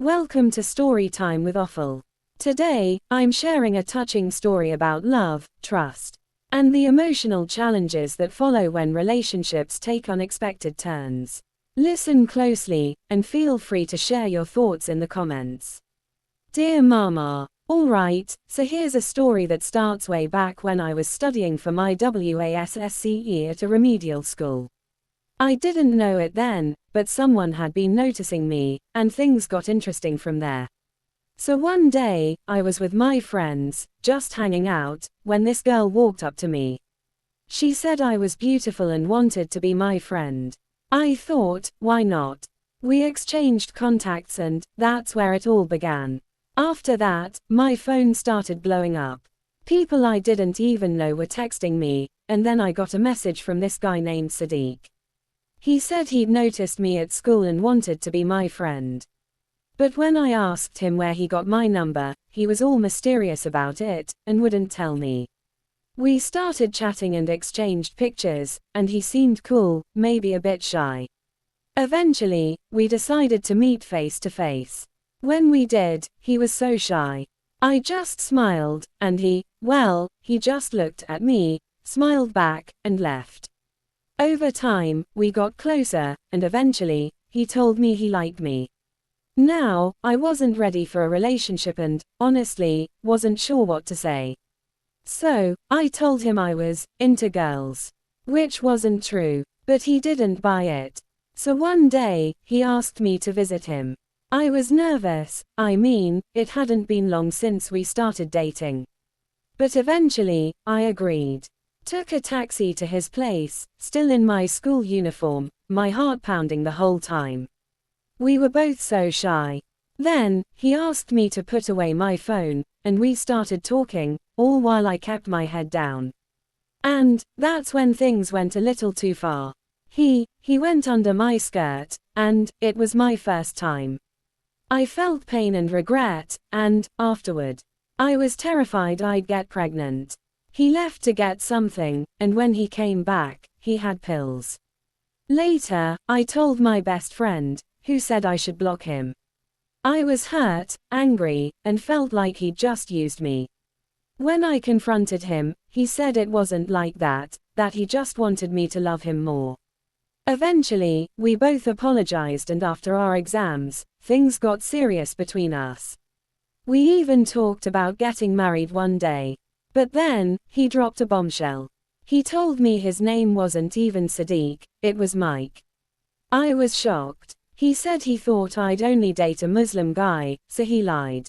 Welcome to Storytime with Offal. Today, I'm sharing a touching story about love, trust, and the emotional challenges that follow when relationships take unexpected turns. Listen closely, and feel free to share your thoughts in the comments. Dear Mama, alright, so here's a story that starts way back when I was studying for my WASSCE at a remedial school. I didn't know it then, but someone had been noticing me, and things got interesting from there. So one day, I was with my friends, just hanging out, when this girl walked up to me. She said I was beautiful and wanted to be my friend. I thought, why not? We exchanged contacts and that's where it all began. After that, my phone started blowing up. People I didn't even know were texting me, and then I got a message from this guy named Sadiq. He said he'd noticed me at school and wanted to be my friend. But when I asked him where he got my number, he was all mysterious about it, and wouldn't tell me. We started chatting and exchanged pictures, and he seemed cool, maybe a bit shy. Eventually, we decided to meet face to face. When we did, he was so shy. I just smiled, and he just looked at me, smiled back, and left. Over time, we got closer, and eventually, he told me he liked me. Now, I wasn't ready for a relationship and, honestly, wasn't sure what to say. So, I told him I was into girls. Which wasn't true, but he didn't buy it. So one day, he asked me to visit him. I was nervous, it hadn't been long since we started dating. But eventually, I agreed. Took a taxi to his place, still in my school uniform, my heart pounding the whole time. We were both so shy. Then, he asked me to put away my phone, and we started talking, all while I kept my head down. And that's when things went a little too far. He went under my skirt, and it was my first time. I felt pain and regret, and, afterward, I was terrified I'd get pregnant. He left to get something, and when he came back, he had pills. Later, I told my best friend, who said I should block him. I was hurt, angry, and felt like he'd just used me. When I confronted him, he said it wasn't like that he just wanted me to love him more. Eventually, we both apologized, and after our exams, things got serious between us. We even talked about getting married one day. But then, he dropped a bombshell. He told me his name wasn't even Sadiq, it was Mike. I was shocked. He said he thought I'd only date a Muslim guy, so he lied.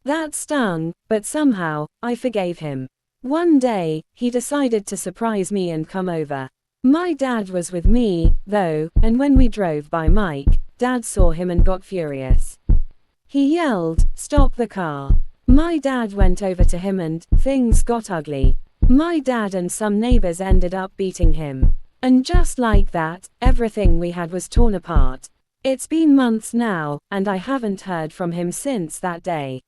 That stung, but somehow, I forgave him. One day, he decided to surprise me and come over. My dad was with me, though, and when we drove by Mike, Dad saw him and got furious. He yelled, "Stop the car." My dad went over to him and things got ugly. My dad and some neighbors ended up beating him. And just like that, everything we had was torn apart. It's been months now, and I haven't heard from him since that day.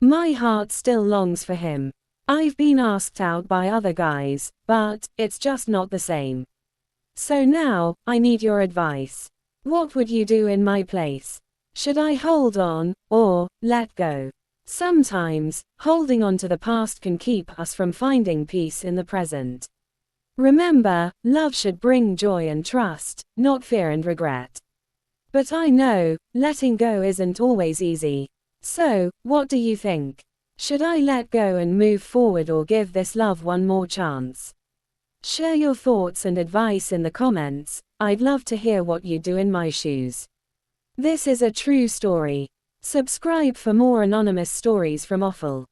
My heart still longs for him. I've been asked out by other guys, but it's just not the same. So now, I need your advice. What would you do in my place? Should I hold on, or let go? Sometimes, holding on to the past can keep us from finding peace in the present. Remember, love should bring joy and trust, not fear and regret. But I know, letting go isn't always easy. So, what do you think? Should I let go and move forward or give this love one more chance? Share your thoughts and advice in the comments. I'd love to hear what you do in my shoes. This is a true story. Subscribe for more anonymous stories from Offal.